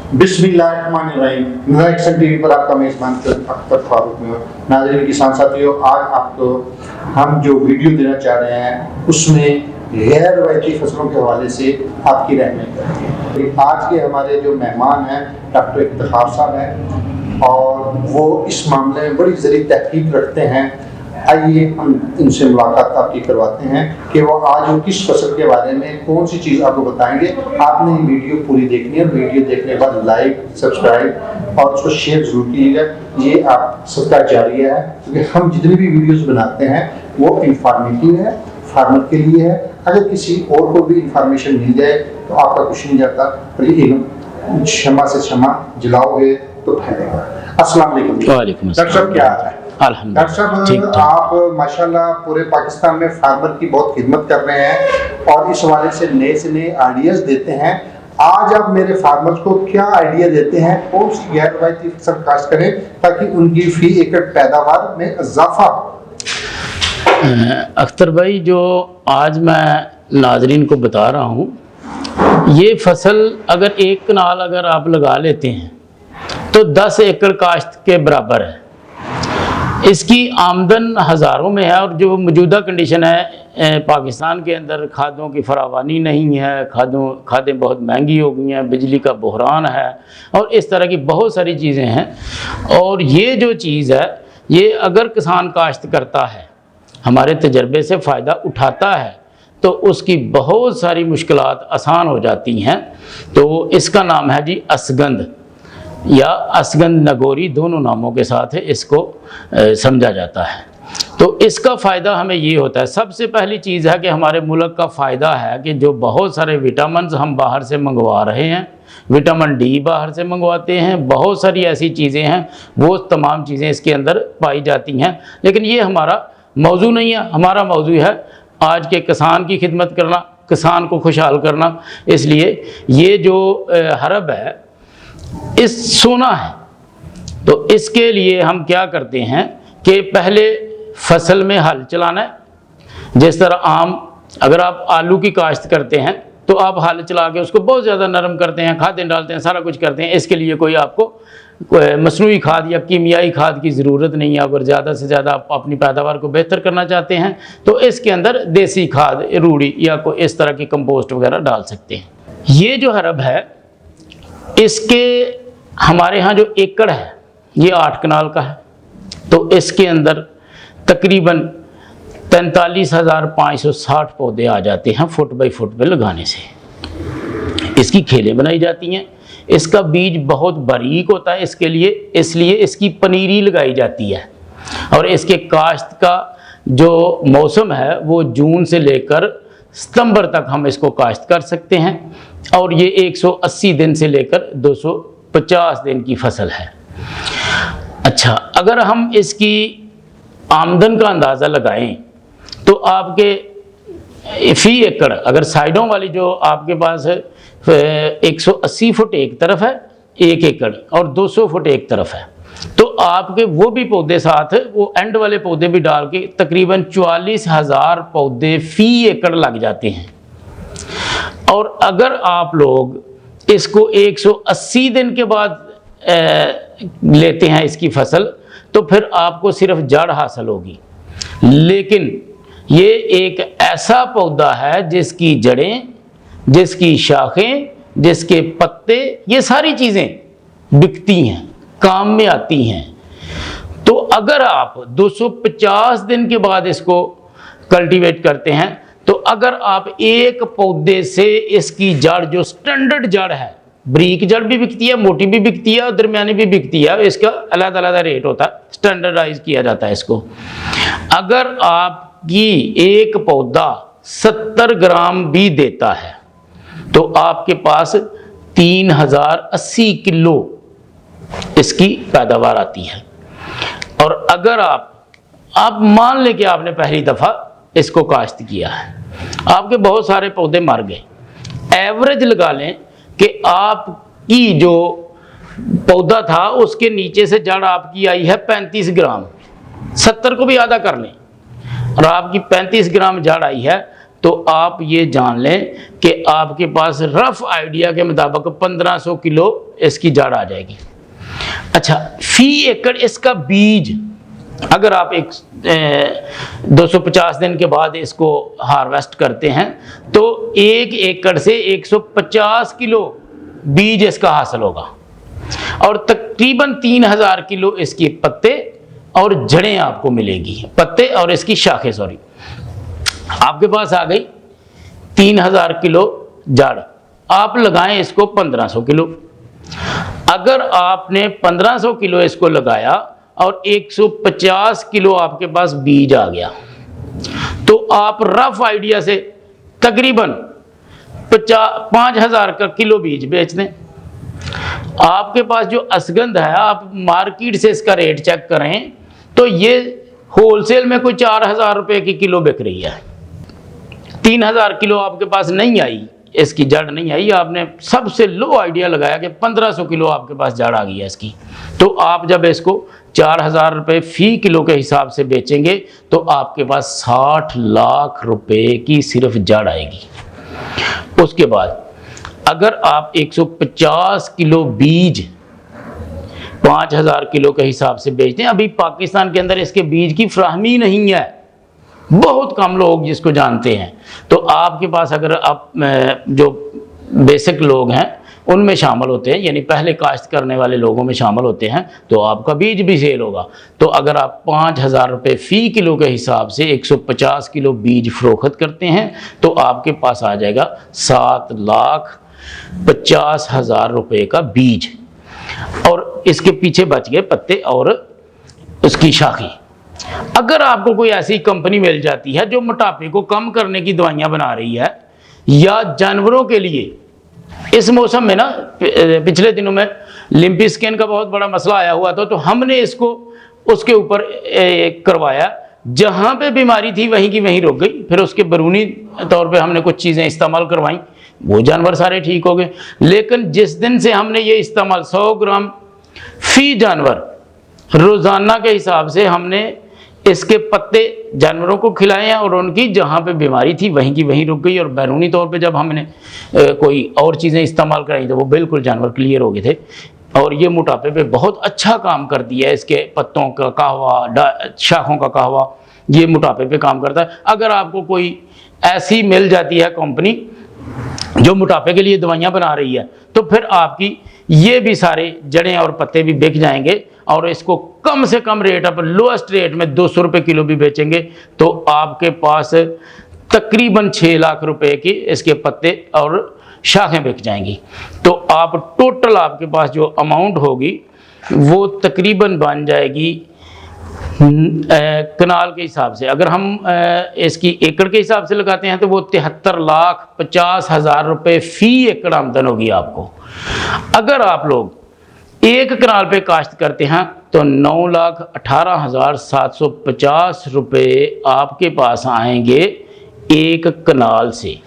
बिस्मिल्लाहिर्रहमानिर्रहीम। News action TV पर आपका मेज़बान अख्तर फारूक में नाज़रीन किसान साथियों, आज आपको हम जो वीडियो देना चाह रहे हैं उसमें गैर रवायती फसलों के हवाले से आपकी रहनुमाई करेंगे। आज के हमारे जो मेहमान हैं डॉक्टर इफ्तिखार साहब हैं और वो इस मामले में बड़ी ज़रूरी तहकीक रखते हैं। आइए हम इनसे मुलाकात आपकी करवाते हैं कि वो आज वो किस फसल के बारे में कौन सी चीज़ आपको बताएंगे। आपने ये वीडियो पूरी देखनी है, वीडियो देखने के बाद लाइक, सब्सक्राइब और उसको शेयर जरूर कीजिएगा। ये आप सबका जारिया है, क्योंकि हम जितनी भी वीडियोस बनाते हैं वो इंफॉर्मेटिव है, फार्मर के लिए है। अगर किसी और को भी इंफॉर्मेशन मिल जाए तो आपका कुछ नहीं जाता, पर ये इल्म क्षमा से क्षमा जलाओगे तो फैलेगा। अस्सलाम वालेकुम। डॉक्टर साहब क्या हाल है? डॉक्टर साहब, आप माशाल्लाह पूरे पाकिस्तान में फार्मर की बहुत खिदमत कर रहे हैं और इस हवाले से नए आइडियाज देते हैं। आज आप मेरे फार्मर्स को क्या आइडिया देते हैं, कौन सी गैर रवायती फसल काश्त करें ताकि उनकी फी एकड़ पैदावार में इजाफा हो? अख्तर भाई, जो आज मैं नाजरीन को बता रहा हूँ, ये फसल अगर एक कनाल अगर आप लगा लेते हैं तो 10 एकड़ काश्त के बराबर है। इसकी आमदन हज़ारों में है और जो मौजूदा कंडीशन है पाकिस्तान के अंदर खादों की फरावानी नहीं है, खादें बहुत महंगी हो गई हैं, बिजली का बहरान है और इस तरह की बहुत सारी चीज़ें हैं। और ये जो चीज़ है, ये अगर किसान काश्त करता है, हमारे तजर्बे से फ़ायदा उठाता है, तो उसकी बहुत सारी मुश्किलात आसान हो जाती हैं। तो इसका नाम है जी असगंद या असगंद नगोरी, दोनों नामों के साथ है इसको समझा जाता है। तो इसका फ़ायदा हमें ये होता है, सबसे पहली चीज़ है कि हमारे मुल्क का फ़ायदा है कि जो बहुत सारे विटामिन हम बाहर से मंगवा रहे हैं, विटामिन डी बाहर से मंगवाते हैं, बहुत सारी ऐसी चीज़ें हैं, वो तमाम चीज़ें इसके अंदर पाई जाती हैं। लेकिन ये हमारा मौजू नहीं है। हमारा मौजू है आज के किसान की खिदमत करना, किसान को खुशहाल करना। इसलिए ये जो हरब है इस सोना है, तो इसके लिए हम क्या करते हैं कि पहले फसल में हल चलाना है। जिस तरह आम अगर आप आलू की काश्त करते हैं तो आप हल चला के उसको बहुत ज़्यादा नरम करते हैं, खादें डालते हैं, सारा कुछ करते हैं। इसके लिए कोई आपको मसनूई खाद या कीमियाई खाद की ज़रूरत नहीं है। अगर ज़्यादा से ज़्यादा आप अपनी पैदावार को बेहतर करना चाहते हैं तो इसके अंदर देसी खाद, रूढ़ी या कोई इस तरह की कंपोस्ट वगैरह डाल सकते हैं। ये जो हरब है, इसके हमारे यहाँ जो एकड़ है ये 8 कनाल का है, तो इसके अंदर तकरीबन 43,560 पौधे आ जाते हैं फुट बाई फुट पे लगाने से। इसकी खेलें बनाई जाती हैं। इसका बीज बहुत बारीक होता है, इसलिए इसकी पनीरी लगाई जाती है। और इसके काश्त का जो मौसम है वो जून से लेकर सितंबर तक हम इसको काश्त कर सकते हैं। और ये 180 दिन से लेकर 250 दिन की फसल है। अच्छा, अगर हम इसकी आमदन का अंदाज़ा लगाएं तो आपके फ़ी एकड़, अगर साइडों वाली जो आपके पास 180 फुट एक तरफ है, 1 एकड़, और 200 फुट एक तरफ है, तो आपके वो भी पौधे साथ, वो एंड वाले पौधे भी डाल के तकरीबन 44,000 पौधे फ़ी एकड़ लग जाते हैं। और अगर आप लोग इसको 180 दिन के बाद लेते हैं इसकी फसल, तो फिर आपको सिर्फ जड़ हासिल होगी। लेकिन ये एक ऐसा पौधा है जिसकी जड़ें, जिसकी शाखें, जिसके पत्ते, ये सारी चीज़ें बिकती हैं, काम में आती हैं। तो अगर आप 250 दिन के बाद इसको कल्टीवेट करते हैं, तो अगर आप एक पौधे से इसकी जड़, जो स्टैंडर्ड जड़ है, बारीक जड़ भी बिकती है, मोटी भी बिकती है और दरमियानी भी बिकती है, इसका अलग-अलग रेट होता है, स्टैंडर्डाइज किया जाता है इसको। अगर आपकी एक पौधा 70 ग्राम भी देता है तो आपके पास 3080 किलो इसकी पैदावार आती है। और अगर आप मान लें कि आपने पहली दफ़ा इसको काश्त किया है, आपके बहुत सारे पौधे मर गए, एवरेज लगा लें कि आपकी जो पौधा था उसके नीचे से जड़ आपकी आई है 35 ग्राम, 70 को भी आधा कर लें और आपकी 35 ग्राम जड़ आई है, तो आप ये जान लें कि आपके पास रफ आइडिया के मुताबिक 1500 किलो इसकी जड़ आ जाएगी। अच्छा, फी एकड़ इसका बीज अगर आप 250 दिन के बाद इसको हार्वेस्ट करते हैं तो 1 एकड़ से 150 किलो बीज इसका हासिल होगा और तकरीबन 3000 किलो इसके पत्ते और जड़ें आपको मिलेगी। पत्ते और इसकी शाखें, सॉरी, आपके पास आ गई 3000 किलो जड़। आप लगाएं इसको 1500 किलो। अगर आपने 1500 किलो इसको लगाया और 150 किलो आपके पास बीज आ गया तो आप रफ आइडिया से तकरीबन 5000 का किलो बीज बेच दें। आपके पास जो असगंध है, आप मार्केट से इसका रेट चेक करें तो ये होलसेल में कोई 4000 रुपये की किलो बिक रही है। 3000 किलो आपके पास नहीं आई, इसकी जड़ नहीं आई, आपने सबसे लो आइडिया लगाया कि 1500 किलो आपके पास जड़ आ गई है इसकी, तो आप जब इसको 4000 रुपये फी किलो के हिसाब से बेचेंगे तो आपके पास 60 लाख रुपए की सिर्फ जड़ आएगी। उसके बाद अगर आप 150 किलो बीज 5000 किलो के हिसाब से बेचते हैं, अभी पाकिस्तान के अंदर इसके बीज की फ्राहमी नहीं है, बहुत कम लोग जिसको जानते हैं, तो आपके पास अगर आप जो बेसिक लोग हैं उनमें शामिल होते हैं, यानी पहले काश्त करने वाले लोगों में शामिल होते हैं, तो आपका बीज भी सेल होगा। तो अगर आप 5000 रुपये फ़ी किलो के हिसाब से 150 किलो बीज फ़रोख्त करते हैं तो आपके पास आ जाएगा 7,50,000 रुपये का बीज, और इसके पीछे बच गए पत्ते और उसकी शाखें। अगर आपको कोई ऐसी कंपनी मिल जाती है जो मोटापे को कम करने की दवाइयाँ बना रही है, या जानवरों के लिए इस मौसम में ना, पिछले दिनों में लिम्पी स्किन का बहुत बड़ा मसला आया हुआ था, तो हमने इसको उसके ऊपर करवाया, जहाँ पे बीमारी थी वहीं की वहीं रुक गई। फिर उसके बैरूनी तौर पे हमने कुछ चीज़ें इस्तेमाल करवाई, वो जानवर सारे ठीक हो गए। लेकिन जिस दिन से हमने ये इस्तेमाल 100 ग्राम फी जानवर रोज़ाना के हिसाब से हमने इसके पत्ते जानवरों को खिलाए हैं, और उनकी जहाँ पे बीमारी थी वहीं की वहीं रुक गई, और बैरूनी तौर पे जब हमने कोई और चीज़ें इस्तेमाल कराई तो वो बिल्कुल जानवर क्लियर हो गए थे, और ये मोटापे पे बहुत अच्छा काम कर दिया है। इसके पत्तों का कहवा, शाखों का कहवा, ये मोटापे पे काम करता है। अगर आपको कोई ऐसी मिल जाती है कंपनी जो मोटापे के लिए दवाइयाँ बना रही है, तो फिर आपकी ये भी सारे जड़ें और पत्ते भी बिक जाएंगे, और इसको कम से कम रेट पर लोएस्ट रेट में 200 रुपये किलो भी बेचेंगे तो आपके पास तकरीबन 6 लाख रुपए की इसके पत्ते और शाखें बिक जाएंगी। तो आप टोटल आपके पास जो अमाउंट होगी वो तकरीबन बन जाएगी कनाल के हिसाब से। अगर हम इसकी एकड़ के हिसाब से लगाते हैं तो वो 73,50,000 रुपये फ़ी एकड़ आमदन होगी आपको। अगर आप लोग 1 कनाल पे काश्त करते हैं तो 9,18,750 रुपये आपके पास आएंगे 1 कनाल से।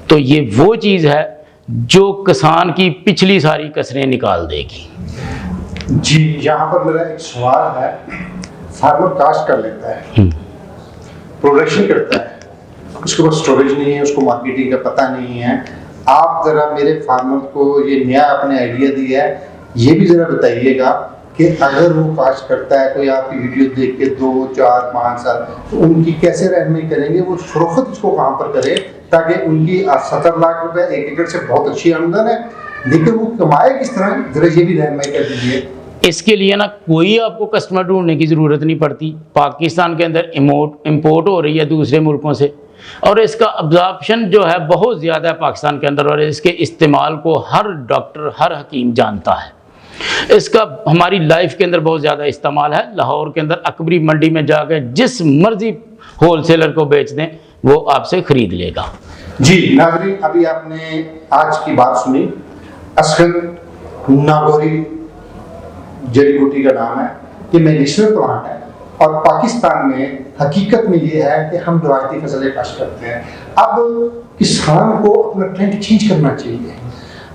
तो ये वो चीज़ है जो किसान की पिछली सारी कसरें निकाल देगी। जी, यहाँ पर मेरा एक सवाल है। फार्मर काश्त कर लेता है, प्रोडक्शन करता है, उसके पास स्टोरेज नहीं है, उसको मार्केटिंग का पता नहीं है। आप ज़रा मेरे फार्मर को ये नया आपने आइडिया दिया है, ये भी ज़रा बताइएगा कि अगर वो काश्त करता है, कोई आपकी वीडियो देख के 2, 4, 5 साल, तो उनकी कैसे रहनुमाई करेंगे, वो फरोख्त इसको कहाँ पर करें ताकि उनकी 70 लाख रुपए 1 एकड़ से बहुत अच्छी आमदन है, लेकिन वो कमाए किस तरह, ज़रा ये भी रहनुमाई कर दीजिए। इसके लिए ना कोई आपको कस्टमर ढूंढने की ज़रूरत नहीं पड़ती। पाकिस्तान के अंदर इम्पोर्ट हो रही है दूसरे मुल्कों से, और इसका अब्जॉर्प्शन जो है बहुत ज़्यादा है पाकिस्तान के अंदर, और इसके इस्तेमाल को हर डॉक्टर, हर हकीम जानता है। इसका हमारी लाइफ के अंदर बहुत ज़्यादा इस्तेमाल है। लाहौर के अंदर अकबरी मंडी में जाकर जिस मर्जी होलसेलर को बेच दें वो आपसे ख़रीद लेगा। जी नाज़रीन, अभी आपने आज की बात सुनी। असगंध नागौरी जड़ी बूटी का नाम है, ये मेडिसिनल प्लांट है, और पाकिस्तान में हकीकत में ये है कि हम रवायती फसलें काश्त करते हैं। अब किसान को अपना ट्रेंड चेंज करना चाहिए।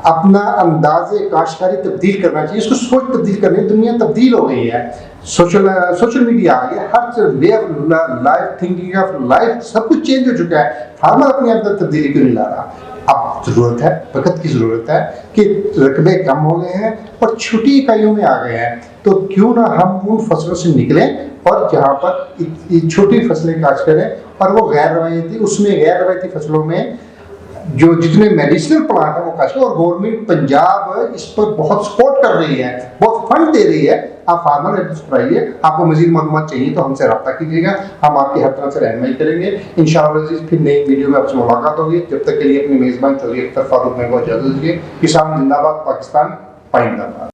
अपना अंदाज़े काश्तकारी तब्दील करना चाहिए, इसको सोच तब्दील करनी है। दुनिया तब्दील हो गई है, सोशल मीडिया आ गया, हर way of life, thinking of life, सब कुछ चेंज हो चुका है। फार्मर अपने अंदर तब्दीली क्यों नहीं ला रहा? अब ज़रूरत है, वक्त की ज़रूरत है कि रकबे कम हो गए हैं और छोटी इकाइयों में आ गए हैं, तो क्यों ना हम उन फसलों से निकलें और जहाँ पर छोटी फसलें काश्त करें, और वो गैर रवायती, उसमें गैर रवायती फसलों में जो जितने मेडिसिनल प्लांट है वो काश्त, और गवर्नमेंट पंजाब इस पर बहुत सपोर्ट कर रही है, बहुत फंड दे रही है। आप फार्मर रजिस्टर आइए, आपको मजीद मालूमात चाहिए तो हमसे रब्ता कीजिएगा, हम आपकी हर तरह से रहनुमाई करेंगे। इंशाअल्लाह फिर नई वीडियो में आपसे मुलाकात होगी। जब तक के लिए अपनी मेज़बान चौधरी अख्तर फारूक में बहुत इजाज़त दीजिए। किसान जिंदाबाद, पाकिस्तान पाइंदाबाद।